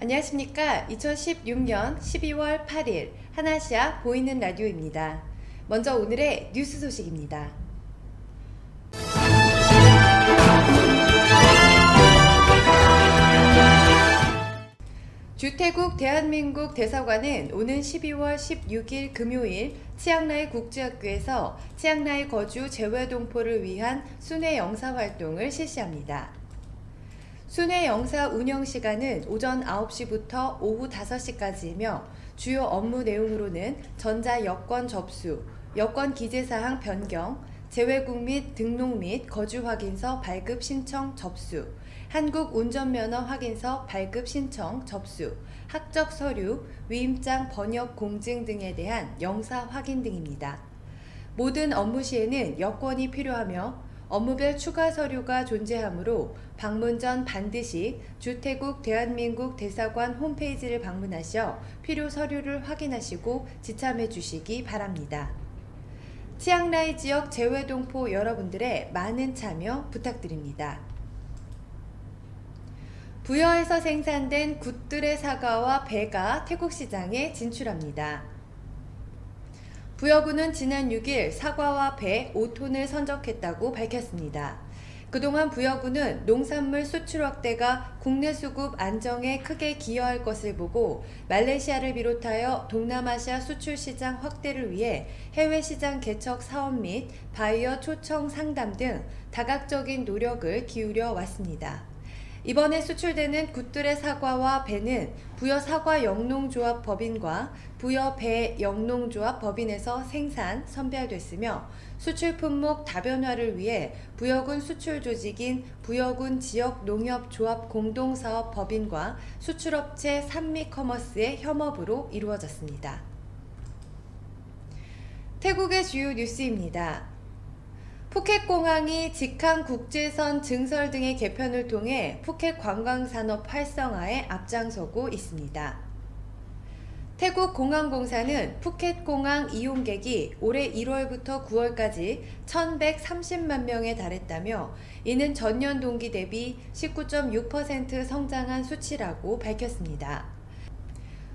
안녕하십니까. 2016년 12월 8일 하나시아 보이는 라디오입니다. 먼저 오늘의 뉴스 소식입니다. 주태국 대한민국 대사관은 오는 12월 16일 금요일 치앙라이 국제학교에서 치앙라이 거주 재외동포를 위한 순회 영사 활동을 실시합니다. 순회 영사 운영 시간은 오전 9시부터 오후 5시까지이며 주요 업무 내용으로는 전자 여권 접수, 여권 기재사항 변경, 재외국 및 등록 및 거주 확인서 발급 신청 접수, 한국 운전면허 확인서 발급 신청 접수, 학적 서류, 위임장 번역 공증 등에 대한 영사 확인 등입니다. 모든 업무 시에는 여권이 필요하며 업무별 추가 서류가 존재하므로 방문 전 반드시 주태국 대한민국 대사관 홈페이지를 방문하셔 필요 서류를 확인하시고 지참해 주시기 바랍니다. 치앙라이 지역 재외동포 여러분들의 많은 참여 부탁드립니다. 부여에서 생산된 굿들의 사과와 배가 태국 시장에 진출합니다. 부여군은 지난 6일 사과와 배 5톤을 선적했다고 밝혔습니다. 그동안 부여군은 농산물 수출 확대가 국내 수급 안정에 크게 기여할 것을 보고 말레이시아를 비롯하여 동남아시아 수출 시장 확대를 위해 해외 시장 개척 사업 및 바이어 초청 상담 등 다각적인 노력을 기울여 왔습니다. 이번에 수출되는 굿들의 사과와 배는 부여 사과 영농조합 법인과 부여 배 영농조합 법인에서 생산, 선별됐으며 수출 품목 다변화를 위해 부여군 수출 조직인 부여군 지역농협조합 공동사업 법인과 수출업체 산미커머스의 협업으로 이루어졌습니다. 태국의 주요 뉴스입니다. 푸켓공항이 직항 국제선 증설 등의 개편을 통해 푸켓 관광산업 활성화에 앞장서고 있습니다. 태국 공항공사는 푸켓공항 이용객이 올해 1월부터 9월까지 1,130만 명에 달했다며 이는 전년 동기 대비 19.6% 성장한 수치라고 밝혔습니다.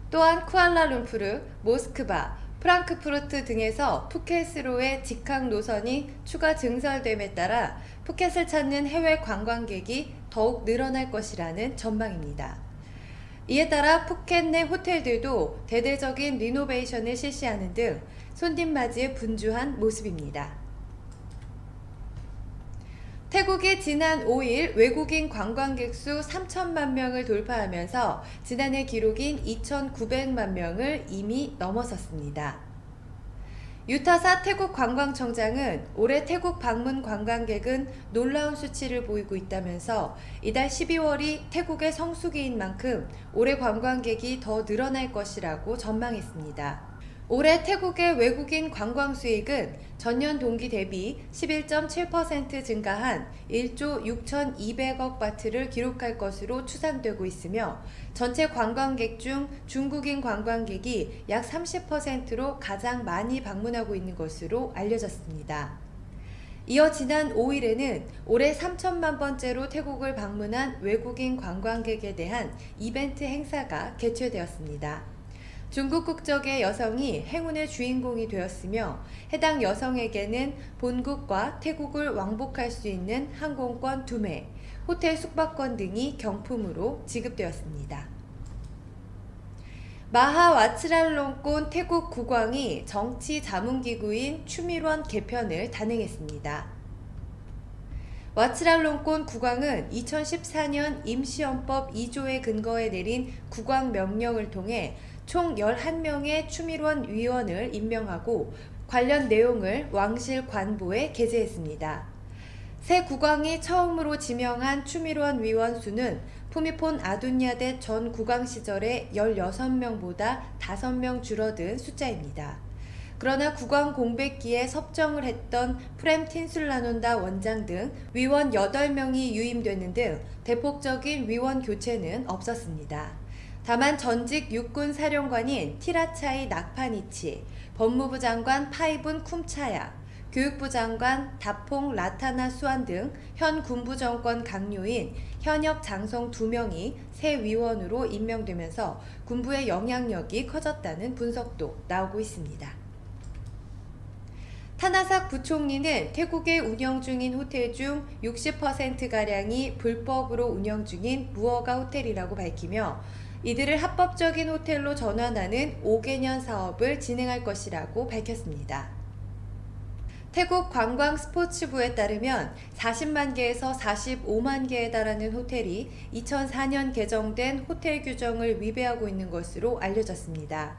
또한 쿠알라룸푸르, 모스크바, 프랑크푸르트 등에서 푸켓으로의 직항 노선이 추가 증설됨에 따라 푸켓을 찾는 해외 관광객이 더욱 늘어날 것이라는 전망입니다. 이에 따라 푸켓 내 호텔들도 대대적인 리노베이션을 실시하는 등 손님 맞이에 분주한 모습입니다. 태국이 지난 5일 외국인 관광객 수 3천만 명을 돌파하면서 지난해 기록인 2,900만 명을 이미 넘어섰습니다. 유타사 태국 관광청장은 올해 태국 방문 관광객은 놀라운 수치를 보이고 있다면서 이달 12월이 태국의 성수기인 만큼 올해 관광객이 더 늘어날 것이라고 전망했습니다. 올해 태국의 외국인 관광 수익은 전년 동기 대비 11.7% 증가한 1조 6,200억 바트를 기록할 것으로 추산되고 있으며 전체 관광객 중 중국인 관광객이 약 30%로 가장 많이 방문하고 있는 것으로 알려졌습니다. 이어 지난 5일에는 올해 3천만 번째로 태국을 방문한 외국인 관광객에 대한 이벤트 행사가 개최되었습니다. 중국 국적의 여성이 행운의 주인공이 되었으며 해당 여성에게는 본국과 태국을 왕복할 수 있는 항공권 2매, 호텔 숙박권 등이 경품으로 지급되었습니다. 마하 와치랄롱콘 태국 국왕이 정치 자문기구인 추밀원 개편을 단행했습니다. 와치랄롱콘 국왕은 2014년 임시헌법 2조의 근거에 내린 국왕 명령을 통해 총 11명의 추밀원 위원을 임명하고 관련 내용을 왕실 관보에 게재했습니다. 새 국왕이 처음으로 지명한 추밀원 위원 수는 푸미폰 아둔야댓 전 국왕 시절의 16명보다 5명 줄어든 숫자입니다. 그러나 국왕 공백기에 섭정을 했던 프렘 틴술라논다 원장 등 위원 8명이 유임되는 등 대폭적인 위원 교체는 없었습니다. 다만 전직 육군 사령관인 티라차이 낙파니치, 법무부 장관 파이분 쿰차야, 교육부 장관 다퐁 라타나 수안 등 현 군부 정권 강요인 현역 장성 2명이 새 위원으로 임명되면서 군부의 영향력이 커졌다는 분석도 나오고 있습니다. 타나삭 부총리는 태국에 운영 중인 호텔 중 60%가량이 불법으로 운영 중인 무허가 호텔이라고 밝히며 이들을 합법적인 호텔로 전환하는 5개년 사업을 진행할 것이라고 밝혔습니다. 태국 관광스포츠부에 따르면 40만 개에서 45만 개에 달하는 호텔이 2004년 개정된 호텔 규정을 위배하고 있는 것으로 알려졌습니다.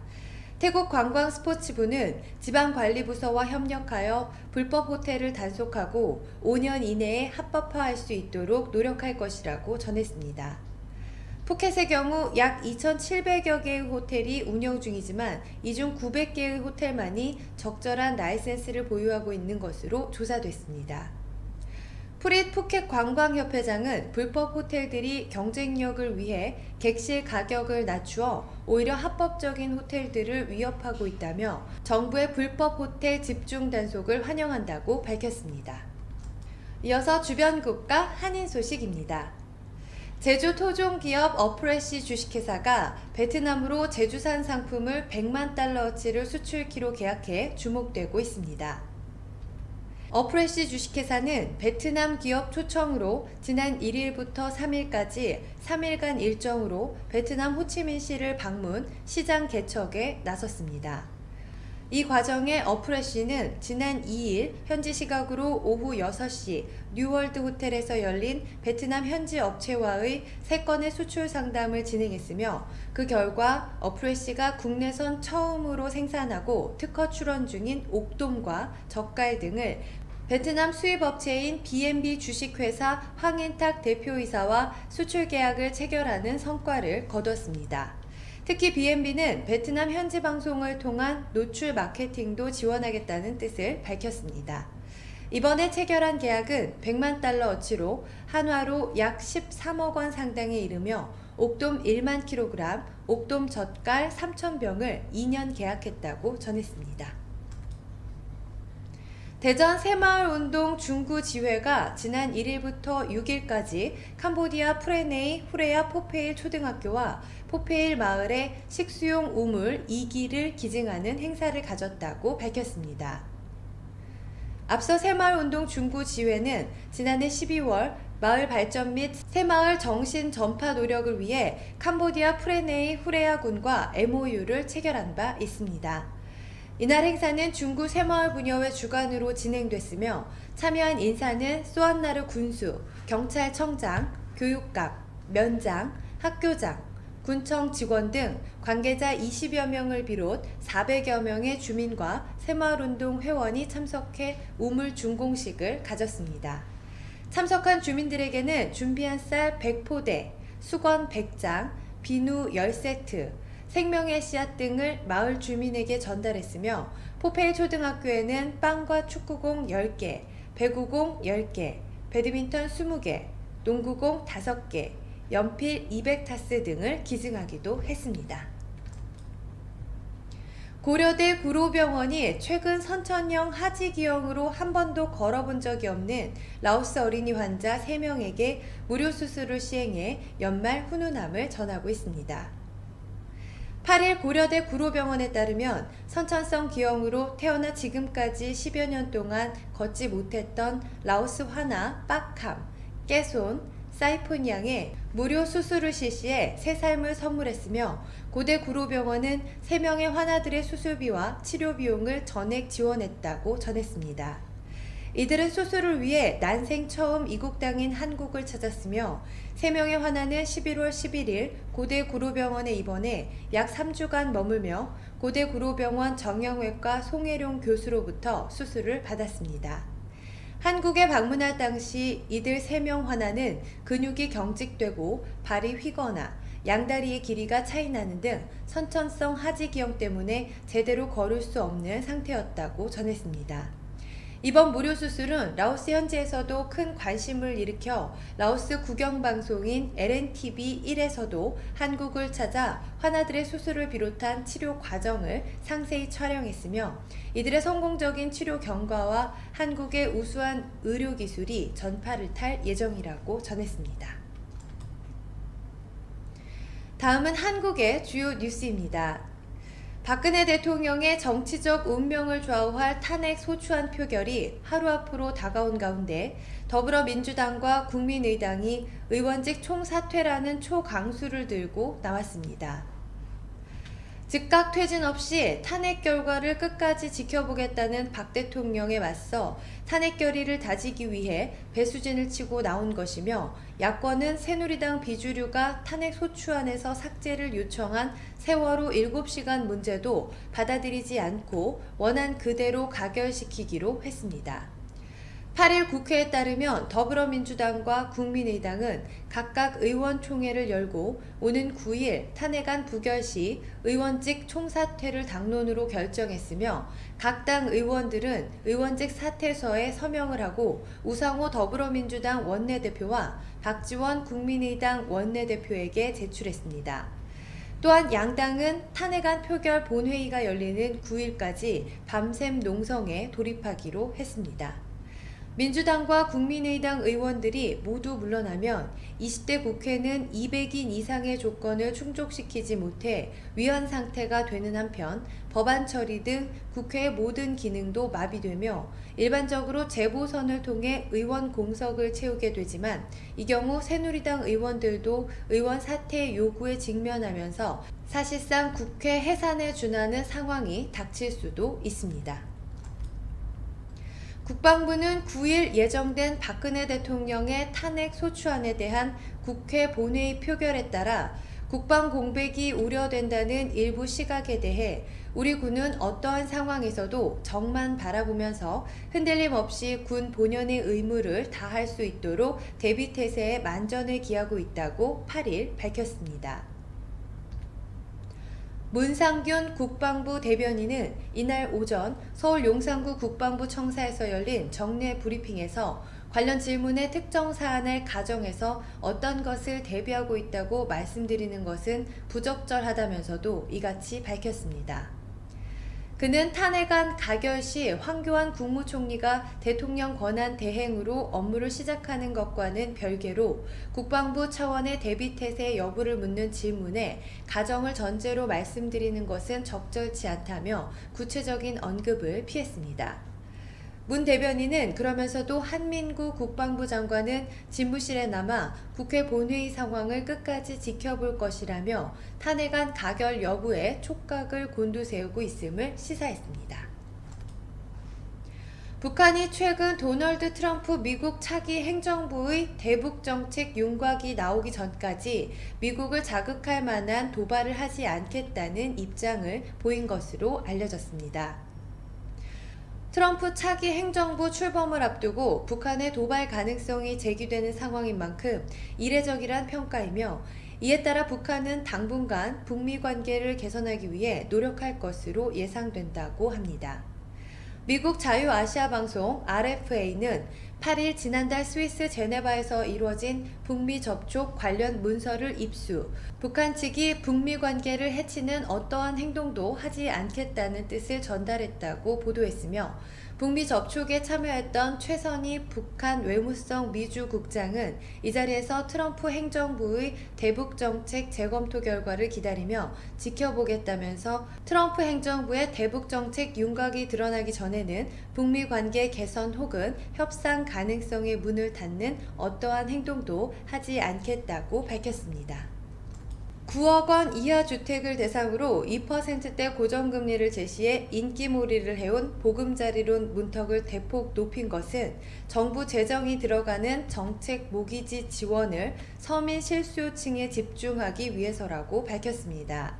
태국 관광스포츠부는 지방관리부서와 협력하여 불법 호텔을 단속하고 5년 이내에 합법화할 수 있도록 노력할 것이라고 전했습니다. 푸켓의 경우 약 2,700여 개의 호텔이 운영 중이지만 이 중 900개의 호텔만이 적절한 라이센스를 보유하고 있는 것으로 조사됐습니다. 프릿 푸켓 관광협회장은 불법 호텔들이 경쟁력을 위해 객실 가격을 낮추어 오히려 합법적인 호텔들을 위협하고 있다며 정부의 불법 호텔 집중 단속을 환영한다고 밝혔습니다. 이어서 주변 국가 한인 소식입니다. 제주 토종 기업 어프레시 주식회사가 베트남으로 제주산 상품을 100만 달러어치를 수출키로 계약해 주목되고 있습니다. 어프레시 주식회사는 베트남 기업 초청으로 지난 1일부터 3일까지 3일간 일정으로 베트남 호치민시를 방문, 시장 개척에 나섰습니다. 이 과정에 어프레시는 지난 2일 현지 시각으로 오후 6시 뉴월드 호텔에서 열린 베트남 현지 업체와의 3건의 수출 상담을 진행했으며 그 결과 어프레시가 국내선 처음으로 생산하고 특허 출원 중인 옥돔과 젓갈 등을 베트남 수입업체인 B&B 주식회사 황인탁 대표이사와 수출 계약을 체결하는 성과를 거뒀습니다. 특히 B&B는 베트남 현지 방송을 통한 노출 마케팅도 지원하겠다는 뜻을 밝혔습니다. 이번에 체결한 계약은 100만 달러어치로 한화로 약 13억 원 상당에 이르며 옥돔 1만 kg, 옥돔 젓갈 3,000병을 2년 계약했다고 전했습니다. 대전 새마을운동 중구지회가 지난 1일부터 6일까지 캄보디아 프레네이 후레아 포페일 초등학교와 포페일 마을에 식수용 우물 2기를 기증하는 행사를 가졌다고 밝혔습니다. 앞서 새마을운동 중구지회는 지난해 12월 마을 발전 및 새마을 정신 전파 노력을 위해 캄보디아 프레네이 후레아군과 MOU를 체결한 바 있습니다. 이날 행사는 중구 새마을분여회 주관으로 진행됐으며 참여한 인사는 소안나르 군수, 경찰청장, 교육감, 면장, 학교장, 군청 직원 등 관계자 20여 명을 비롯 400여 명의 주민과 새마을운동 회원이 참석해 우물 준공식을 가졌습니다. 참석한 주민들에게는 준비한 쌀 100포대, 수건 100장, 비누 10세트, 생명의 씨앗 등을 마을 주민에게 전달했으며 포페일 초등학교에는 빵과 축구공 10개, 배구공 10개, 배드민턴 20개, 농구공 5개, 연필 200타스 등을 기증하기도 했습니다. 고려대 구로병원이 최근 선천형 하지기형으로 한 번도 걸어본 적이 없는 라오스 어린이 환자 3명에게 무료 수술을 시행해 연말 훈훈함을 전하고 있습니다. 8일 고려대 구로병원에 따르면 선천성 기형으로 태어나 지금까지 10여 년 동안 걷지 못했던 라오스 화나, 빡캄, 깨손, 사이폰 양의 무료 수술을 실시해 새 삶을 선물했으며 고대 구로병원은 3명의 화나들의 수술비와 치료 비용을 전액 지원했다고 전했습니다. 이들은 수술을 위해 난생 처음 이국 땅인 한국을 찾았으며 3명의 환자는 11월 11일 고대 구로병원에 입원해 약 3주간 머물며 고대 구로병원 정형외과 송혜룡 교수로부터 수술을 받았습니다. 한국에 방문할 당시 이들 3명 환자는 근육이 경직되고 발이 휘거나 양다리의 길이가 차이나는 등 선천성 하지기형 때문에 제대로 걸을 수 없는 상태였다고 전했습니다. 이번 무료 수술은 라오스 현지에서도 큰 관심을 일으켜 라오스 국영방송인 LNTV1에서도 한국을 찾아 환아들의 수술을 비롯한 치료 과정을 상세히 촬영했으며 이들의 성공적인 치료 경과와 한국의 우수한 의료기술이 전파를 탈 예정이라고 전했습니다. 다음은 한국의 주요 뉴스입니다. 박근혜 대통령의 정치적 운명을 좌우할 탄핵 소추안 표결이 하루 앞으로 다가온 가운데 더불어민주당과 국민의당이 의원직 총사퇴라는 초강수를 들고 나왔습니다. 즉각 퇴진 없이 탄핵 결과를 끝까지 지켜보겠다는 박 대통령에 맞서 탄핵 결의를 다지기 위해 배수진을 치고 나온 것이며 야권은 새누리당 비주류가 탄핵 소추안에서 삭제를 요청한 세월호 7시간 문제도 받아들이지 않고 원안 그대로 가결시키기로 했습니다. 8일 국회에 따르면 더불어민주당과 국민의당은 각각 의원총회를 열고 오는 9일 탄핵안 부결 시 의원직 총사퇴를 당론으로 결정했으며 각 당 의원들은 의원직 사퇴서에 서명을 하고 우상호 더불어민주당 원내대표와 박지원 국민의당 원내대표에게 제출했습니다. 또한 양당은 탄핵안 표결 본회의가 열리는 9일까지 밤샘 농성에 돌입하기로 했습니다. 민주당과 국민의당 의원들이 모두 물러나면 20대 국회는 200인 이상의 조건을 충족시키지 못해 위헌 상태가 되는 한편 법안 처리 등 국회의 모든 기능도 마비되며 일반적으로 재보선을 통해 의원 공석을 채우게 되지만 이 경우 새누리당 의원들도 의원 사퇴 요구에 직면하면서 사실상 국회 해산에 준하는 상황이 닥칠 수도 있습니다. 국방부는 9일 예정된 박근혜 대통령의 탄핵 소추안에 대한 국회 본회의 표결에 따라 국방 공백이 우려된다는 일부 시각에 대해 우리 군은 어떠한 상황에서도 적만 바라보면서 흔들림 없이 군 본연의 의무를 다할 수 있도록 대비태세에 만전을 기하고 있다고 8일 밝혔습니다. 문상균 국방부 대변인은 이날 오전 서울 용산구 국방부 청사에서 열린 정례 브리핑에서 관련 질문의 특정 사안을 가정해서 어떤 것을 대비하고 있다고 말씀드리는 것은 부적절하다면서도 이같이 밝혔습니다. 그는 탄핵안 가결 시 황교안 국무총리가 대통령 권한 대행으로 업무를 시작하는 것과는 별개로 국방부 차원의 대비태세 여부를 묻는 질문에 가정을 전제로 말씀드리는 것은 적절치 않다며 구체적인 언급을 피했습니다. 문 대변인은 그러면서도 한민구 국방부 장관은 집무실에 남아 국회 본회의 상황을 끝까지 지켜볼 것이라며 탄핵안 가결 여부에 촉각을 곤두세우고 있음을 시사했습니다. 북한이 최근 도널드 트럼프 미국 차기 행정부의 대북정책 윤곽이 나오기 전까지 미국을 자극할 만한 도발을 하지 않겠다는 입장을 보인 것으로 알려졌습니다. 트럼프 차기 행정부 출범을 앞두고 북한의 도발 가능성이 제기되는 상황인 만큼 이례적이란 평가이며 이에 따라 북한은 당분간 북미 관계를 개선하기 위해 노력할 것으로 예상된다고 합니다. 미국 자유아시아 방송 RFA는 8일 지난달 스위스 제네바에서 이루어진 북미 접촉 관련 문서를 입수, 북한 측이 북미 관계를 해치는 어떠한 행동도 하지 않겠다는 뜻을 전달했다고 보도했으며 북미 접촉에 참여했던 최선희 북한 외무성 미주 국장은 이 자리에서 트럼프 행정부의 대북정책 재검토 결과를 기다리며 지켜보겠다면서 트럼프 행정부의 대북정책 윤곽이 드러나기 전에는 북미 관계 개선 혹은 협상 가능성의 문을 닫는 어떠한 행동도 하지 않겠다고 밝혔습니다. 9억 원 이하 주택을 대상으로 2%대 고정금리를 제시해 인기몰이를 해온 보금자리론 문턱을 대폭 높인 것은 정부 재정이 들어가는 정책 모기지 지원을 서민 실수요층에 집중하기 위해서라고 밝혔습니다.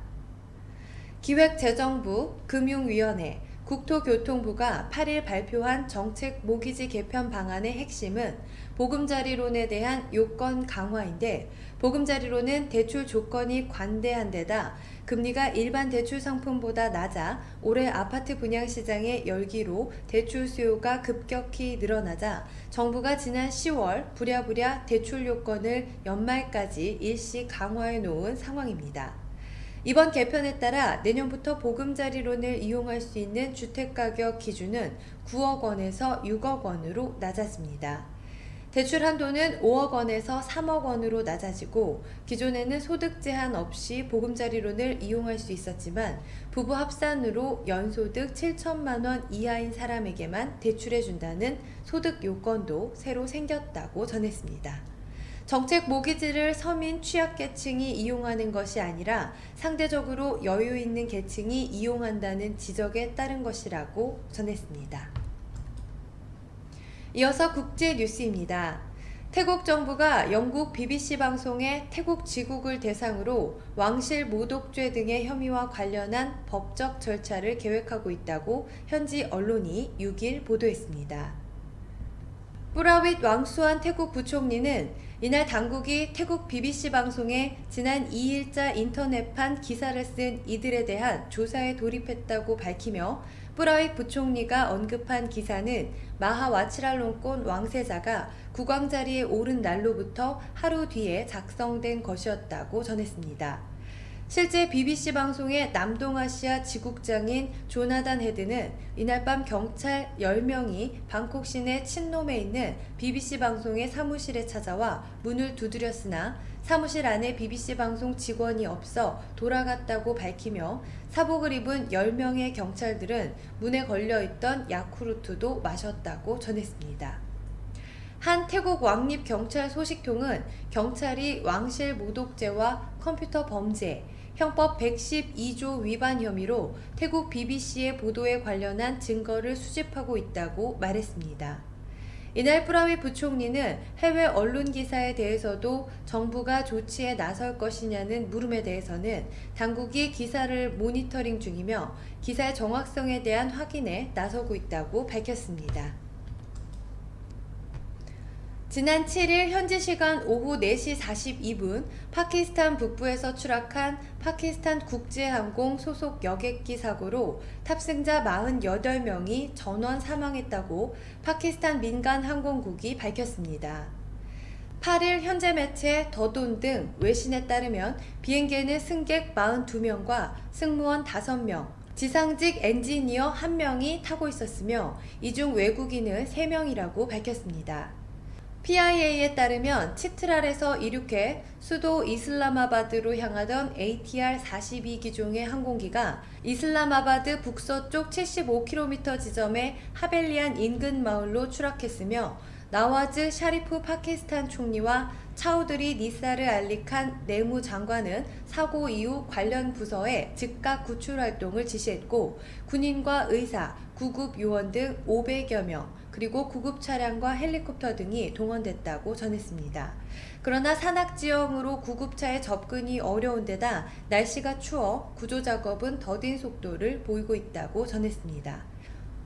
기획재정부, 금융위원회, 국토교통부가 8일 발표한 정책 모기지 개편 방안의 핵심은 보금자리론에 대한 요건 강화인데, 보금자리론은 대출 조건이 관대한 데다 금리가 일반 대출 상품보다 낮아 올해 아파트 분양 시장의 열기로 대출 수요가 급격히 늘어나자 정부가 지난 10월 부랴부랴 대출 요건을 연말까지 일시 강화해 놓은 상황입니다. 이번 개편에 따라 내년부터 보금자리론을 이용할 수 있는 주택가격 기준은 9억 원에서 6억 원으로 낮아집니다. 대출 한도는 5억 원에서 3억 원으로 낮아지고, 기존에는 소득 제한 없이 보금자리론을 이용할 수 있었지만 부부 합산으로 연소득 7천만 원 이하인 사람에게만 대출해준다는 소득 요건도 새로 생겼다고 전했습니다. 정책 모기지를 서민 취약계층이 이용하는 것이 아니라 상대적으로 여유 있는 계층이 이용한다는 지적에 따른 것이라고 전했습니다. 이어서 국제 뉴스입니다. 태국 정부가 영국 BBC 방송의 태국 지국을 대상으로 왕실 모독죄 등의 혐의와 관련한 법적 절차를 계획하고 있다고 현지 언론이 6일 보도했습니다. 뿌라윗 왕수안 태국 부총리는 이날 당국이 태국 BBC 방송에 지난 2일자 인터넷판 기사를 쓴 이들에 대한 조사에 돌입했다고 밝히며, 뿌라윗 부총리가 언급한 기사는 마하 와치랄롱콘 왕세자가 국왕 자리에 오른 날로부터 하루 뒤에 작성된 것이었다고 전했습니다. 실제 BBC 방송의 남동아시아 지국장인 조나단 헤드는 이날 밤 경찰 10명이 방콕 시내 친놈에 있는 BBC 방송의 사무실에 찾아와 문을 두드렸으나 사무실 안에 BBC 방송 직원이 없어 돌아갔다고 밝히며, 사복을 입은 10명의 경찰들은 문에 걸려있던 야쿠르트도 마셨다고 전했습니다. 한 태국 왕립 경찰 소식통은 경찰이 왕실 모독죄와 컴퓨터 범죄, 형법 112조 위반 혐의로 태국 BBC의 보도에 관련한 증거를 수집하고 있다고 말했습니다. 이날 뿌라윗 부총리는 해외 언론 기사에 대해서도 정부가 조치에 나설 것이냐는 물음에 대해서는 당국이 기사를 모니터링 중이며 기사의 정확성에 대한 확인에 나서고 있다고 밝혔습니다. 지난 7일 현지 시간 오후 4시 42분 파키스탄 북부에서 추락한 파키스탄 국제항공 소속 여객기 사고로 탑승자 48명이 전원 사망했다고 파키스탄 민간 항공국이 밝혔습니다. 8일 현재 매체 더돈 등 외신에 따르면 비행기에는 승객 42명과 승무원 5명, 지상직 엔지니어 1명이 타고 있었으며 이 중 외국인은 3명이라고 밝혔습니다. PIA에 따르면 치트랄에서 이륙해 수도 이슬람아바드로 향하던 ATR-42 기종의 항공기가 이슬람아바드 북서쪽 75km 지점의 하벨리안 인근 마을로 추락했으며, 나와즈 샤리프 파키스탄 총리와 차우드리 니사르 알리칸 내무장관은 사고 이후 관련 부서에 즉각 구출 활동을 지시했고, 군인과 의사, 구급 요원 등 500여 명, 그리고 구급 차량과 헬리콥터 등이 동원됐다고 전했습니다. 그러나 산악지형으로 구급차에 접근이 어려운 데다 날씨가 추워 구조 작업은 더딘 속도를 보이고 있다고 전했습니다.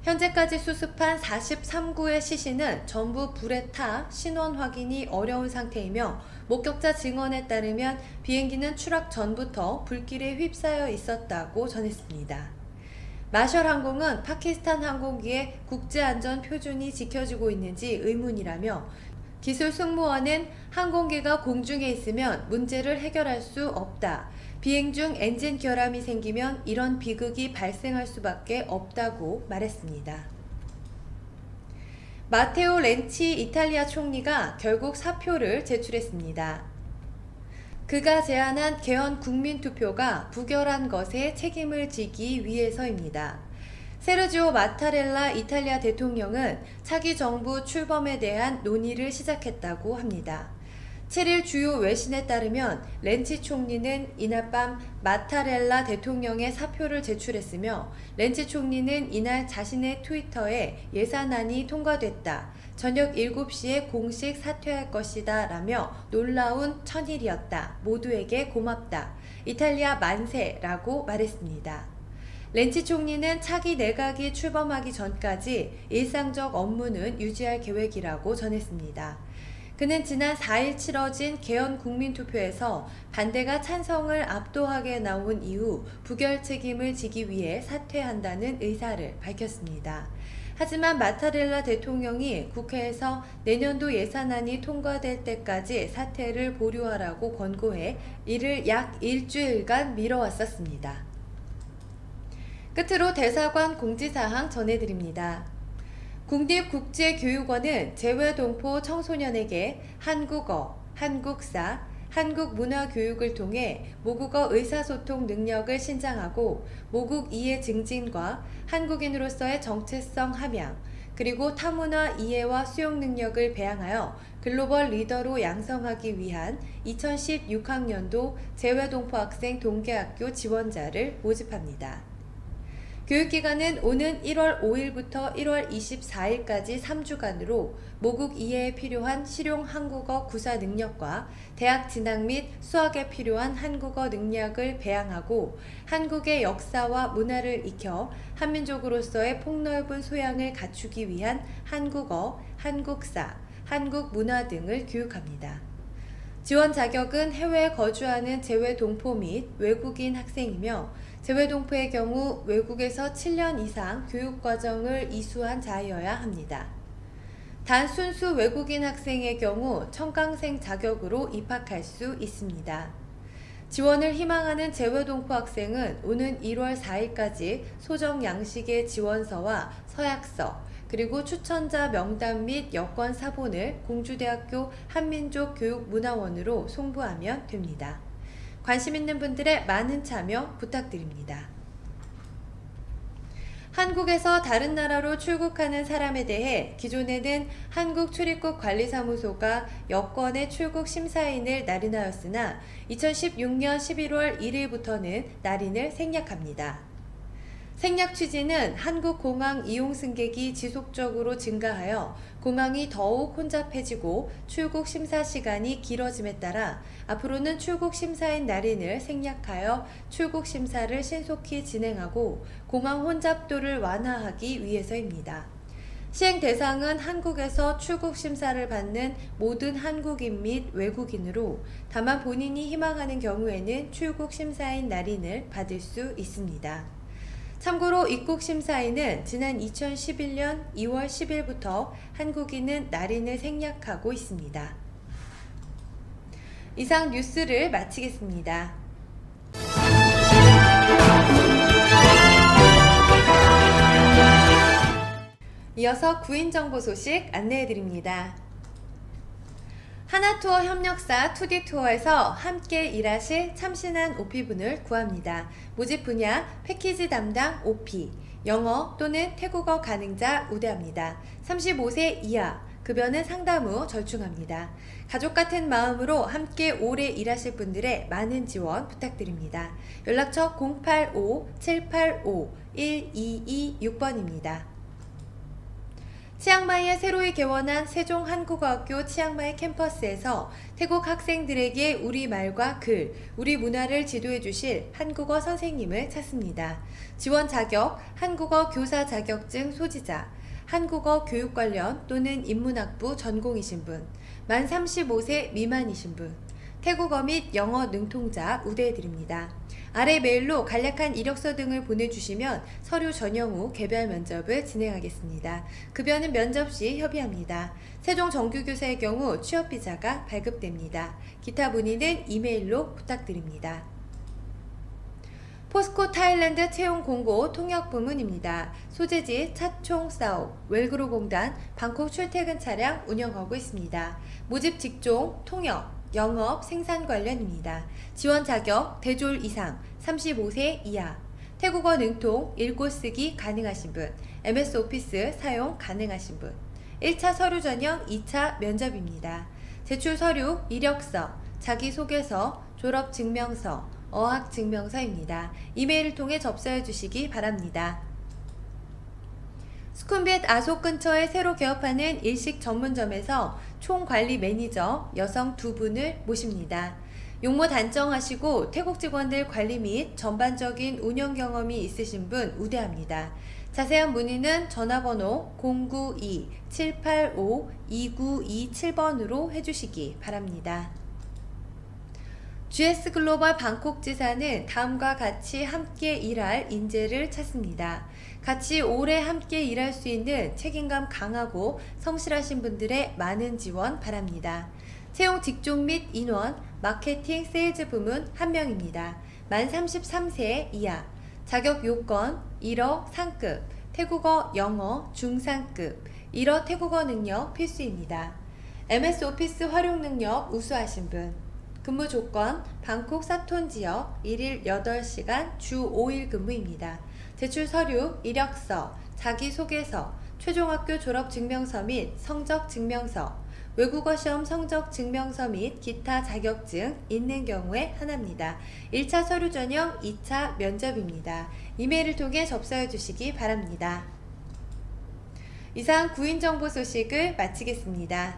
현재까지 수습한 43구의 시신은 전부 불에 타 신원 확인이 어려운 상태이며, 목격자 증언에 따르면 비행기는 추락 전부터 불길에 휩싸여 있었다고 전했습니다. 마셜 항공은 파키스탄 항공기의 국제안전 표준이 지켜지고 있는지 의문이라며, 기술 승무원은 항공기가 공중에 있으면 문제를 해결할 수 없다. 비행 중 엔진 결함이 생기면 이런 비극이 발생할 수밖에 없다고 말했습니다. 마테오 렌치 이탈리아 총리가 결국 사표를 제출했습니다. 그가 제안한 개헌 국민투표가 부결한 것에 책임을 지기 위해서입니다. 세르지오 마타렐라 이탈리아 대통령은 차기 정부 출범에 대한 논의를 시작했다고 합니다. 7일 주요 외신에 따르면 렌치 총리는 이날 밤 마타렐라 대통령의 사표를 제출했으며, 렌치 총리는 이날 자신의 트위터에 예산안이 통과됐다, 저녁 7시에 공식 사퇴할 것이다 라며 놀라운 천일이었다, 모두에게 고맙다, 이탈리아 만세라고 말했습니다. 렌치 총리는 차기 내각이 출범하기 전까지 일상적 업무는 유지할 계획이라고 전했습니다. 그는 지난 4일 치러진 개헌 국민투표에서 반대가 찬성을 압도하게 나온 이후 부결 책임을 지기 위해 사퇴한다는 의사를 밝혔습니다. 하지만 마타렐라 대통령이 국회에서 내년도 예산안이 통과될 때까지 사퇴를 보류하라고 권고해 이를 약 일주일간 미뤄왔었습니다. 끝으로 대사관 공지사항 전해드립니다. 국립국제교육원은 재외동포 청소년에게 한국어, 한국사, 한국문화교육을 통해 모국어 의사소통 능력을 신장하고 모국 이해 증진과 한국인으로서의 정체성 함양, 그리고 타문화 이해와 수용 능력을 배양하여 글로벌 리더로 양성하기 위한 2016학년도 재외동포 학생 동계학교 지원자를 모집합니다. 교육기간은 오는 1월 5일부터 1월 24일까지 3주간으로 모국 이해에 필요한 실용 한국어 구사 능력과 대학 진학 및 수학에 필요한 한국어 능력을 배양하고 한국의 역사와 문화를 익혀 한민족으로서의 폭넓은 소양을 갖추기 위한 한국어, 한국사, 한국문화 등을 교육합니다. 지원 자격은 해외에 거주하는 재외동포 및 외국인 학생이며 재외동포의 경우 외국에서 7년 이상 교육과정을 이수한 자여야 합니다. 단 순수 외국인 학생의 경우 청강생 자격으로 입학할 수 있습니다. 지원을 희망하는 재외동포 학생은 오는 1월 4일까지 소정 양식의 지원서와 서약서, 그리고 추천자 명단 및 여권 사본을 공주대학교 한민족교육문화원으로 송부하면 됩니다. 관심 있는 분들의 많은 참여 부탁드립니다. 한국에서 다른 나라로 출국하는 사람에 대해 기존에는 한국출입국관리사무소가 여권의 출국 심사인을 날인하였으나 2016년 11월 1일부터는 날인을 생략합니다. 생략 취지는 한국 공항 이용 승객이 지속적으로 증가하여 공항이 더욱 혼잡해지고 출국 심사 시간이 길어짐에 따라 앞으로는 출국 심사인 날인을 생략하여 출국 심사를 신속히 진행하고 공항 혼잡도를 완화하기 위해서입니다. 시행 대상은 한국에서 출국 심사를 받는 모든 한국인 및 외국인으로 다만 본인이 희망하는 경우에는 출국 심사인 날인을 받을 수 있습니다. 참고로 입국심사인은 지난 2011년 2월 10일부터 한국인은 날인을 생략하고 있습니다. 이상 뉴스를 마치겠습니다. 이어서 구인정보 소식 안내해드립니다. 하나투어 협력사 투디투어에서 함께 일하실 참신한 OP분을 구합니다. 모집 분야 패키지 담당 OP, 영어 또는 태국어 가능자 우대합니다. 35세 이하, 급여는 상담 후 절충합니다. 가족 같은 마음으로 함께 오래 일하실 분들의 많은 지원 부탁드립니다. 연락처 085-785-1226번입니다. 치앙마이에 새로이 개원한 세종한국어학교 치앙마이 캠퍼스에서 태국 학생들에게 우리말과 글, 우리 문화를 지도해 주실 한국어 선생님을 찾습니다. 지원 자격, 한국어 교사 자격증 소지자, 한국어 교육 관련 또는 인문학부 전공이신 분, 만 35세 미만이신 분, 태국어 및 영어 능통자 우대해드립니다. 아래 메일로 간략한 이력서 등을 보내주시면 서류 전형 후 개별 면접을 진행하겠습니다. 급여는 면접 시 협의합니다. 세종 정규교사의 경우 취업비자가 발급됩니다. 기타 문의는 이메일로 부탁드립니다. 포스코 타일랜드 채용 공고 통역 부문입니다. 소재지 차총사업, 웰그로공단, 방콕 출퇴근 차량 운영하고 있습니다. 모집 직종, 통역, 영업, 생산 관련입니다. 지원 자격, 대졸 이상, 35세 이하, 태국어 능통, 읽고 쓰기 가능하신 분, MS 오피스 사용 가능하신 분, 1차 서류 전형, 2차 면접입니다. 제출 서류, 이력서, 자기소개서, 졸업증명서, 어학증명서입니다. 이메일을 통해 접수해 주시기 바랍니다. 스쿰빗 아속 근처에 새로 개업하는 일식 전문점에서 총관리 매니저 여성 2분을 모십니다. 용모 단정하시고 태국 직원들 관리 및 전반적인 운영 경험이 있으신 분 우대합니다. 자세한 문의는 전화번호 092-785-2927번으로 해주시기 바랍니다. GS 글로벌 방콕 지사는 다음과 같이 함께 일할 인재를 찾습니다. 같이 오래 함께 일할 수 있는 책임감 강하고 성실하신 분들의 많은 지원 바랍니다. 채용 직종 및 인원, 마케팅, 세일즈 부문 1명입니다. 만 33세 이하, 자격 요건 1어 상급, 태국어, 영어 중상급, 1어 태국어 능력 필수입니다. MS 오피스 활용 능력 우수하신 분, 근무 조건 방콕 사톤 지역 1일 8시간 주 5일 근무입니다. 제출 서류, 이력서, 자기소개서, 최종학교 졸업 증명서 및 성적 증명서, 외국어 시험 성적 증명서 및 기타 자격증 있는 경우에 하나입니다. 1차 서류 전형, 2차 면접입니다. 이메일을 통해 접수해 주시기 바랍니다. 이상 구인 정보 소식을 마치겠습니다.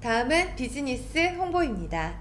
다음은 비즈니스 홍보입니다.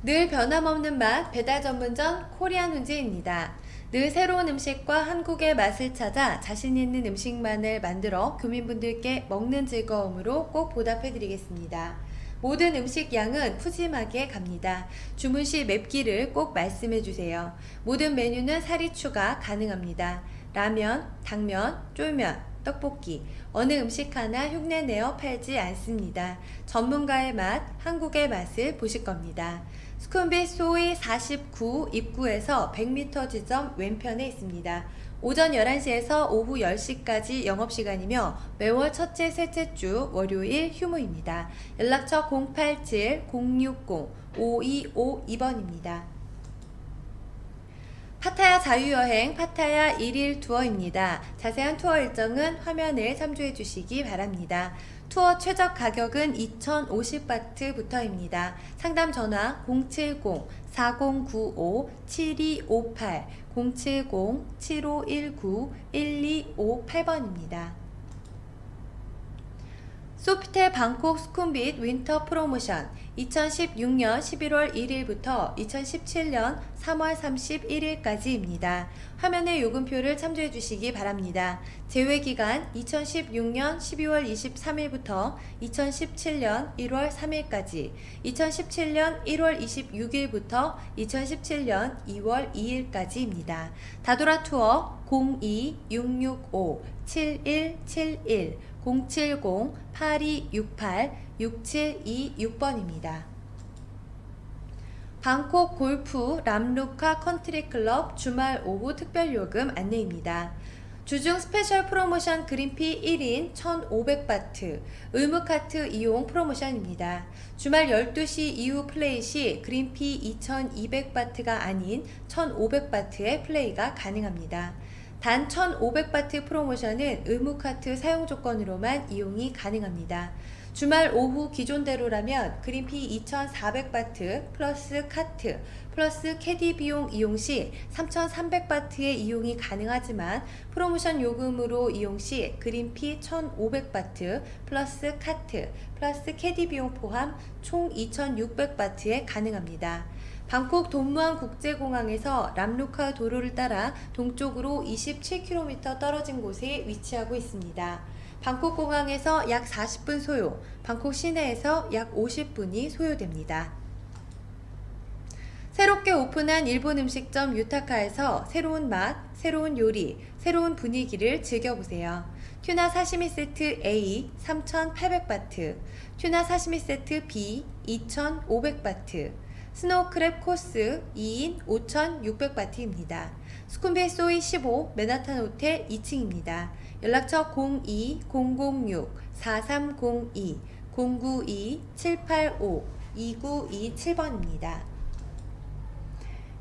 늘 변함없는 맛 배달 전문점 코리안 훈제입니다. 늘 새로운 음식과 한국의 맛을 찾아 자신 있는 음식만을 만들어 교민분들께 먹는 즐거움으로 꼭 보답해 드리겠습니다. 모든 음식 양은 푸짐하게 갑니다. 주문 시 맵기를 꼭 말씀해 주세요. 모든 메뉴는 사리 추가 가능합니다. 라면, 당면, 쫄면, 떡볶이, 어느 음식 하나 흉내내어 팔지 않습니다. 전문가의 맛, 한국의 맛을 보실 겁니다. 수쿰빗 소이 49 입구에서 100m 지점 왼편에 있습니다. 오전 11시에서 오후 10시까지 영업시간이며 매월 첫째, 셋째 주 월요일 휴무입니다. 연락처 087-060-5252번입니다. 파타야 자유여행 파타야 1일 투어입니다. 자세한 투어 일정은 화면을 참조해 주시기 바랍니다. 투어 최저 가격은 2,050바트부터입니다. 상담 전화 070-4095-7258, 070-7519-1258번입니다. 소피텔 방콕 수쿰빗 윈터 프로모션 2016년 11월 1일부터 2017년 3월 31일까지입니다. 화면의 요금표를 참조해 주시기 바랍니다. 제외기간 2016년 12월 23일부터 2017년 1월 3일까지, 2017년 1월 26일부터 2017년 2월 2일까지입니다. 다도라 투어 02-665-7171 070-8268-6726번입니다. 방콕 골프 람루카 컨트리클럽 주말 오후 특별요금 안내입니다. 주중 스페셜 프로모션 그린피 1인 1,500바트, 의무카트 이용 프로모션입니다. 주말 12시 이후 플레이 시 그린피 2,200바트가 아닌 1,500바트의 플레이가 가능합니다. 단 1,500바트 프로모션은 의무카트 사용 조건으로만 이용이 가능합니다. 주말 오후 기존대로라면 그린피 2,400바트 플러스 카트 플러스 캐디 비용 이용 시 3,300바트의 이용이 가능하지만 프로모션 요금으로 이용 시 그린피 1,500바트 플러스 카트 플러스 캐디 비용 포함 총 2,600바트에 가능합니다. 방콕 돈무안 국제공항에서 람루카 도로를 따라 동쪽으로 27km 떨어진 곳에 위치하고 있습니다. 방콕 공항에서 약 40분 소요, 방콕 시내에서 약 50분이 소요됩니다. 새롭게 오픈한 일본 음식점 유타카에서 새로운 맛, 새로운 요리, 새로운 분위기를 즐겨보세요. 튜나 사시미 세트 A 3,800바트, 튜나 사시미 세트 B 2,500바트, 스노우크랩 코스 2인 5,600바트입니다. 수쿰빗 소이 15 맨하탄 호텔 2층입니다. 연락처 02-006-4302, 092-785-2927번입니다.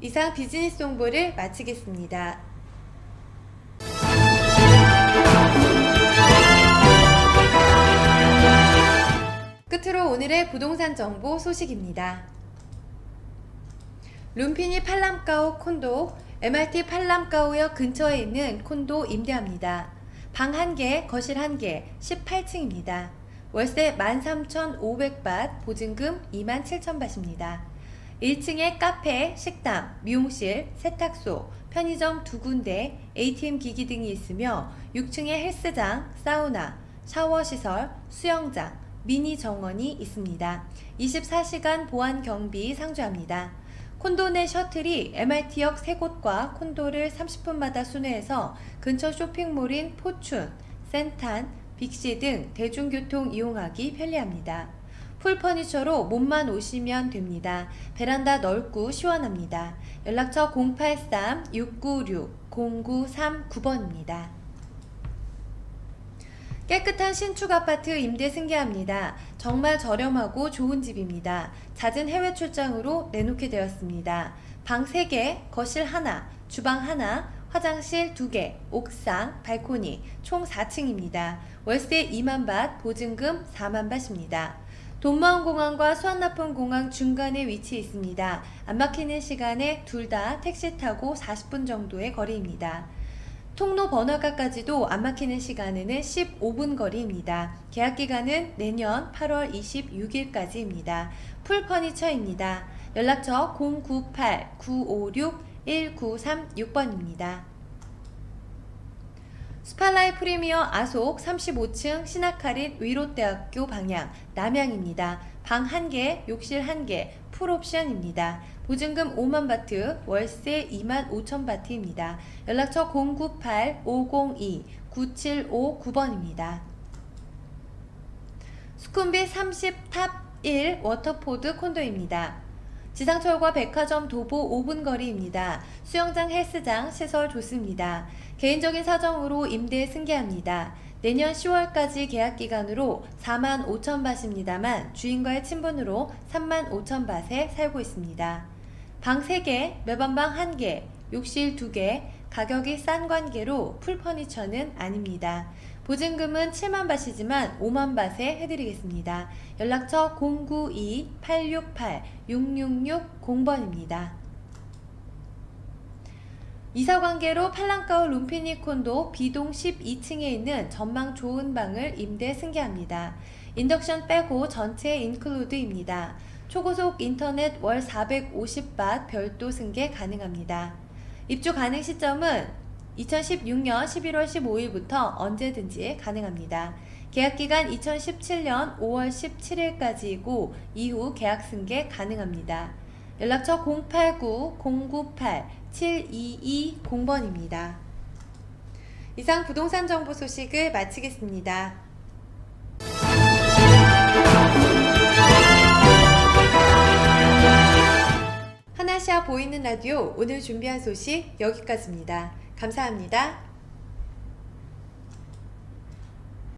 이상 비즈니스 홍보를 마치겠습니다. 끝으로 오늘의 부동산 정보 소식입니다. 룸피니 팔람까오 콘도, MRT 팔람까오역 근처에 있는 콘도 임대합니다. 방 1개, 거실 1개, 18층입니다. 월세 13,500밭, 보증금 27,000밭입니다. 1층에 카페, 식당, 미용실, 세탁소, 편의점 2군데, ATM 기기 등이 있으며 6층에 헬스장, 사우나, 샤워시설, 수영장, 미니 정원이 있습니다. 24시간 보안 경비 상주합니다. 콘도 내 셔틀이 MRT역 3곳과 콘도를 30분마다 순회해서 근처 쇼핑몰인 포춘, 센탄, 빅시 등 대중교통 이용하기 편리합니다. 풀 퍼니처로 몸만 오시면 됩니다. 베란다 넓고 시원합니다. 연락처 083-696-0939번입니다. 깨끗한 신축 아파트 임대 승계합니다. 정말 저렴하고 좋은 집입니다. 잦은 해외 출장으로 내놓게 되었습니다. 방 3개, 거실 하나, 주방 하나, 화장실 2개, 옥상, 발코니 총 4층입니다. 월세 2만밭, 보증금 4만밭입니다. 돈마은 공항과 수완나푼공항 중간에 위치해 있습니다. 안 막히는 시간에 둘 다 택시 타고 40분 정도의 거리입니다. 통로 번화가까지도 안 막히는 시간에는 15분 거리입니다. 계약기간은 내년 8월 26일까지입니다. 풀퍼니처입니다. 연락처 098-956-1936번입니다. 스팔라이 프리미어 아속 35층 신학할인 위롯대학교 방향 남양입니다. 방 1개, 욕실 1개, 풀옵션입니다. 보증금 5만바트, 월세 25,000바트입니다. 연락처 098-502-9759번입니다. 수쿰빗 30탑1 워터포드 콘도입니다. 지상철과 백화점 도보 5분 거리입니다. 수영장, 헬스장, 시설 좋습니다. 개인적인 사정으로 임대 승계합니다. 내년 10월까지 계약기간으로 45,000밭입니다만 주인과의 친분으로 35,000밭에 살고 있습니다. 방 3개, 매번방 1개, 욕실 2개, 가격이 싼 관계로 풀퍼니처는 아닙니다. 보증금은 7만밭이지만 5만밭에 해드리겠습니다. 연락처 092-868-6660번입니다. 이사관계로 팔랑가울 룸피니 콘도 B동 12층에 있는 전망 좋은 방을 임대 승계합니다. 인덕션 빼고 전체 인클루드입니다. 초고속 인터넷 월 450밭 별도 승계 가능합니다. 입주 가능 시점은 2016년 11월 15일부터 언제든지 가능합니다. 계약기간 2017년 5월 17일까지이고 이후 계약 승계 가능합니다. 연락처 089-098-7220번입니다. 이상 부동산 정보 소식을 마치겠습니다. 하나시아 보이는 라디오 오늘 준비한 소식 여기까지입니다. 감사합니다.